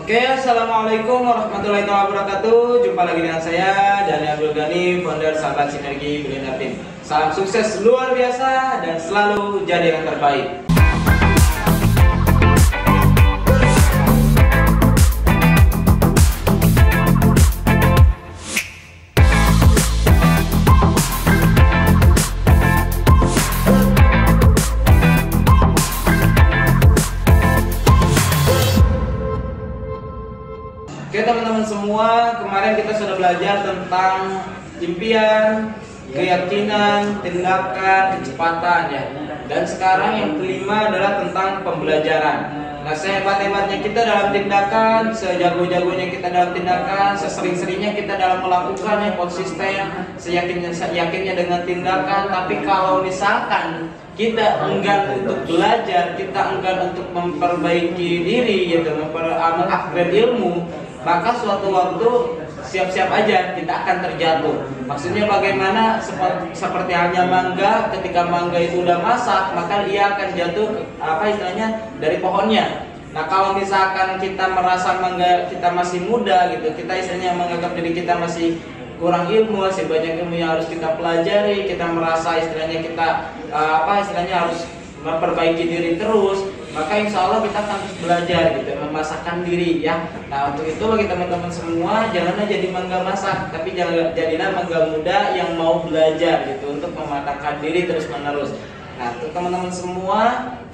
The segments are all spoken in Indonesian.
Oke, assalamualaikum warahmatullahi wabarakatuh. Jumpa lagi dengan saya Dani Abdul Ghani, founder Sahabat Sinergi Brilliant Team. Salam sukses luar biasa dan selalu jadi yang terbaik. Oke teman-teman semua, kemarin kita sudah belajar tentang impian, keyakinan, tindakan, kecepatan ya. Dan sekarang yang kelima adalah tentang pembelajaran. Nah, sehebat-hebatnya kita dalam tindakan, sejago-jagonya kita dalam tindakan, sesering-seringnya kita dalam melakukan yang konsisten, seyakinnya dengan tindakan. Tapi kalau misalkan kita enggan untuk belajar, kita enggan untuk memperbaiki diri, yaitu mengupgrade ilmu, maka suatu waktu siap-siap aja kita akan terjatuh. Maksudnya bagaimana? Seperti halnya mangga, ketika mangga itu udah masak, maka ia akan jatuh dari pohonnya. Nah, kalau misalkan kita merasa mangga kita masih muda gitu, kita istilahnya menganggap diri kita masih kurang ilmu, masih banyak ilmu yang harus kita pelajari, kita merasa istilahnya kita harus memperbaiki diri terus, maka insya Allah kita akan terus belajar gitu, memasakkan diri ya. Nah, untuk itu bagi teman-teman semua, janganlah jadi mangga masak, tapi jadilah mangga muda yang mau belajar gitu untuk mematangkan diri terus menerus. Nah, untuk teman-teman semua,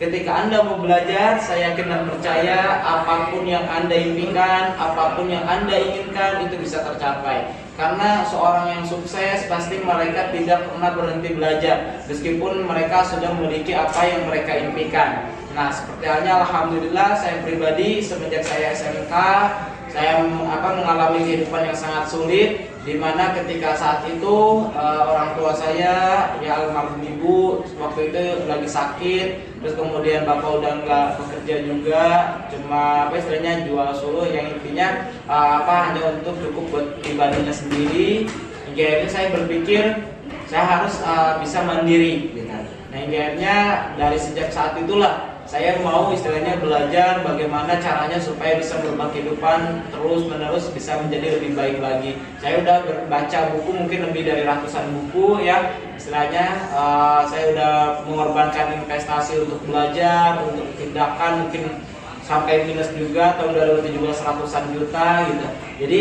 ketika Anda mau belajar, saya yakin dan percaya apapun yang Anda impikan, apapun yang Anda inginkan itu bisa tercapai. Karena seorang yang sukses pasti mereka tidak pernah berhenti belajar, meskipun mereka sudah memiliki apa yang mereka impikan. Nah, seperti halnya alhamdulillah saya pribadi semenjak saya SMK, saya mengalami kehidupan yang sangat sulit, dimana ketika saat itu orang tua saya ya almarhum ibu waktu itu lagi sakit, terus kemudian bapak udah nggak bekerja juga, cuma istilahnya jual solo, yang intinya hanya untuk cukup buat pribadinya sendiri. Hingga akhirnya saya berpikir saya harus bisa mandiri gitu. Nah, hingga akhirnya dari sejak saat itulah saya mau istilahnya belajar bagaimana caranya supaya bisa merubah kehidupan terus menerus bisa menjadi lebih baik lagi. Saya udah baca buku mungkin lebih dari ratusan buku ya. Istilahnya saya udah mengorbankan investasi untuk belajar, untuk tindakan mungkin sampai minus juga tahun 2017 ratusan juta gitu. Jadi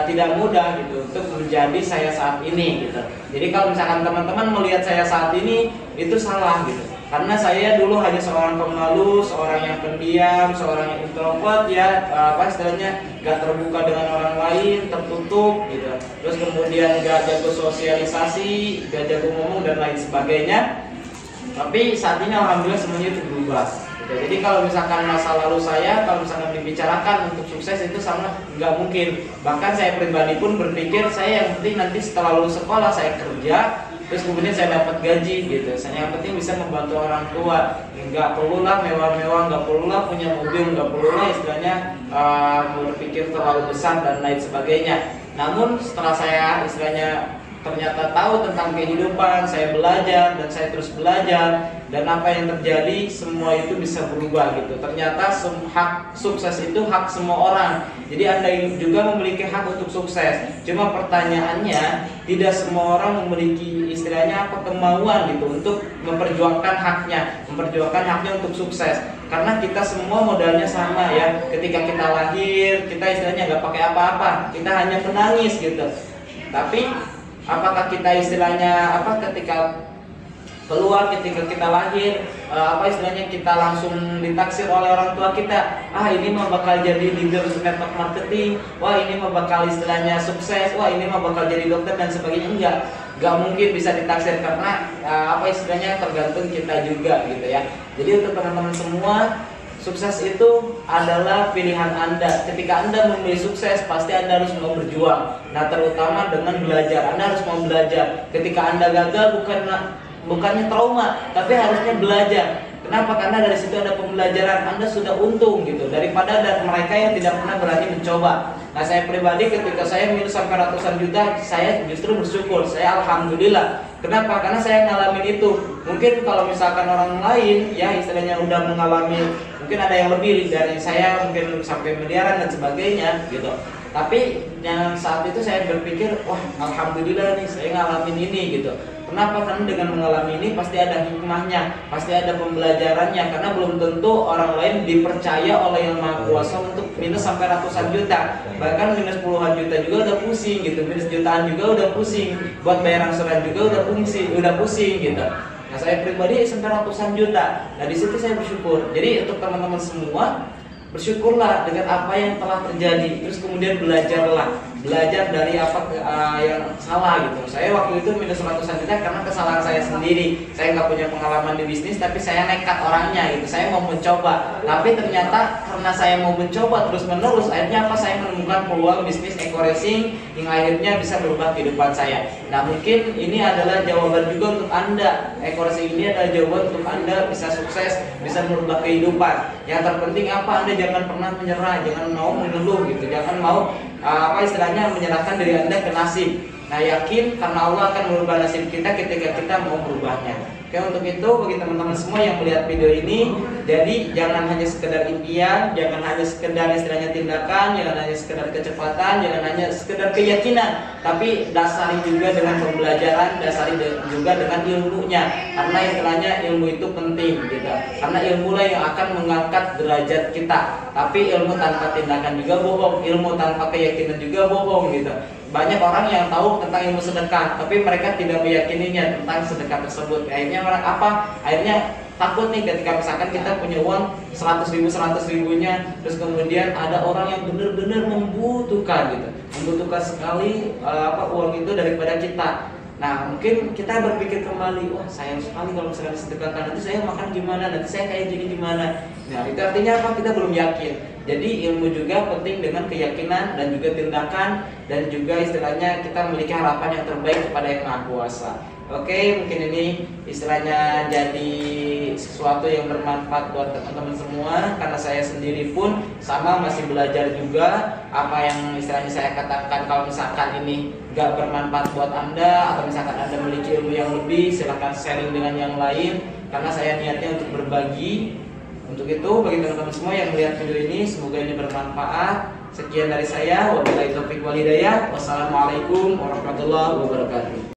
tidak mudah gitu untuk menjadi saya saat ini gitu. Jadi kalau misalkan teman-teman melihat saya saat ini itu salah gitu. Karena saya dulu hanya seorang pemalu, seorang yang pendiam, seorang yang introvert ya, istilahnya gak terbuka dengan orang lain, tertutup gitu. Terus kemudian gak jago sosialisasi, gak jago ngomong dan lain sebagainya. Tapi saat ini alhamdulillah semuanya itu berubah. Jadi kalau misalkan masa lalu saya, kalau misalkan dibicarakan untuk sukses itu sangat nggak mungkin. Bahkan saya pribadi pun berpikir saya yang penting nanti setelah lulus sekolah saya kerja, terus kemudian saya dapat gaji gitu. Saya yang penting bisa membantu orang tua. Nggak perlulah mewah-mewah, nggak perlulah punya mobil, nggak perlulah istilahnya berpikir terlalu besar dan lain sebagainya. Namun setelah saya istilahnya ternyata tahu tentang kehidupan, saya belajar dan saya terus belajar, dan apa yang terjadi semua itu bisa berubah gitu. Ternyata hak sukses itu hak semua orang. Jadi Anda juga memiliki hak untuk sukses. Cuma pertanyaannya, tidak semua orang memiliki istilahnya kemauan gitu untuk memperjuangkan haknya untuk sukses. Karena kita semua modalnya sama ya. Ketika kita lahir, kita istilahnya nggak pakai apa-apa, kita hanya menangis gitu. Tapi apakah kita istilahnya ketika keluar, ketika kita lahir, istilahnya kita langsung ditaksir oleh orang tua kita, ini mah bakal jadi leader network marketing, wah ini mah bakal istilahnya sukses, wah ini mah bakal jadi dokter dan sebagainya. Enggak mungkin bisa ditaksir, karena istilahnya tergantung kita juga gitu ya. Jadi untuk teman-teman semua, sukses itu adalah pilihan Anda. Ketika Anda memilih sukses, pasti Anda harus mau berjuang. Nah, terutama dengan belajar. Anda harus mau belajar. Ketika Anda gagal, bukannya trauma, tapi harusnya belajar. Kenapa? Karena dari situ ada pembelajaran, Anda sudah untung gitu, daripada dari mereka yang tidak pernah berani mencoba. Nah, saya pribadi ketika saya minus sampai ratusan juta, saya justru bersyukur, saya alhamdulillah. Kenapa? Karena saya ngalamin itu. Mungkin kalau misalkan orang lain ya istilahnya udah mengalami mungkin ada yang lebih dari saya, mungkin sampai miliaran dan sebagainya gitu. Tapi yang saat itu saya berpikir, wah alhamdulillah nih saya ngalamin ini gitu. Kenapa? Karena dengan mengalami ini pasti ada hikmahnya, pasti ada pembelajarannya. Karena belum tentu orang lain dipercaya oleh Yang Maha Kuasa untuk minus sampai ratusan juta, bahkan minus puluhan juta juga udah pusing gitu, minus jutaan juga udah pusing, buat bayar angsuran juga udah pusing gitu. Nah saya pribadi sampai ratusan juta. Nah di situ saya bersyukur. Jadi untuk teman-teman semua, bersyukurlah dengan apa yang telah terjadi, terus kemudian belajar dari apa yang salah gitu. Saya waktu itu minus ratusan juta karena kesalahan saya sendiri. Saya nggak punya pengalaman di bisnis, tapi saya nekat orangnya gitu. Saya mau mencoba, tapi ternyata karena saya mau mencoba terus menerus, akhirnya apa? Saya menemukan peluang bisnis eco racing yang akhirnya bisa berubah kehidupan saya. Nah mungkin ini adalah jawaban juga untuk Anda. Eco racing ini adalah jawaban untuk Anda bisa sukses, bisa merubah kehidupan. Yang terpenting apa? Anda jangan pernah menyerah, jangan mau mengeluh gitu, jangan mau istilahnya menyerahkan diri Anda ke nasib. Nah yakin karena Allah akan merubah nasib kita ketika kita mau merubahnya. Oke, untuk itu bagi teman-teman semua yang melihat video ini, jadi jangan hanya sekedar impian, jangan hanya sekedar istilahnya tindakan, jangan hanya sekedar kecepatan, jangan hanya sekedar keyakinan, tapi dasari juga dengan pembelajaran, dasari juga dengan ilmunya. Karena istilahnya ilmu itu penting gitu. Karena ilmulah yang akan mengangkat derajat kita. Tapi ilmu tanpa tindakan juga bohong, ilmu tanpa keyakinan juga bohong gitu. Banyak orang yang tahu tentang ilmu sedekah, tapi mereka tidak meyakininya tentang sedekah tersebut. Akhirnya akhirnya takut nih ketika misalkan kita punya uang 100 ribunya, terus kemudian ada orang yang benar-benar membutuhkan gitu, membutuhkan sekali uang itu daripada kita. Nah mungkin kita berpikir kembali, wah sayang sekali kalau misalnya disedekahkan, nanti saya makan gimana, nanti saya kayak jadi gimana. Nah itu artinya apa? Kita belum yakin. Jadi ilmu juga penting dengan keyakinan dan juga tindakan, dan juga istilahnya kita memiliki harapan yang terbaik kepada Yang Maha Kuasa. Oke, mungkin ini istilahnya jadi sesuatu yang bermanfaat buat teman-teman semua, karena saya sendiri pun sama masih belajar juga. Apa yang istilahnya saya katakan, kalau misalkan ini gak bermanfaat buat Anda, atau misalkan Anda memiliki ilmu yang lebih, silahkan sharing dengan yang lain, karena saya niatnya untuk berbagi. Untuk itu bagi teman-teman semua yang melihat video ini, semoga ini bermanfaat. Sekian dari saya, wabillahi taufiq wal hidayah. Wassalamualaikum warahmatullahi wabarakatuh.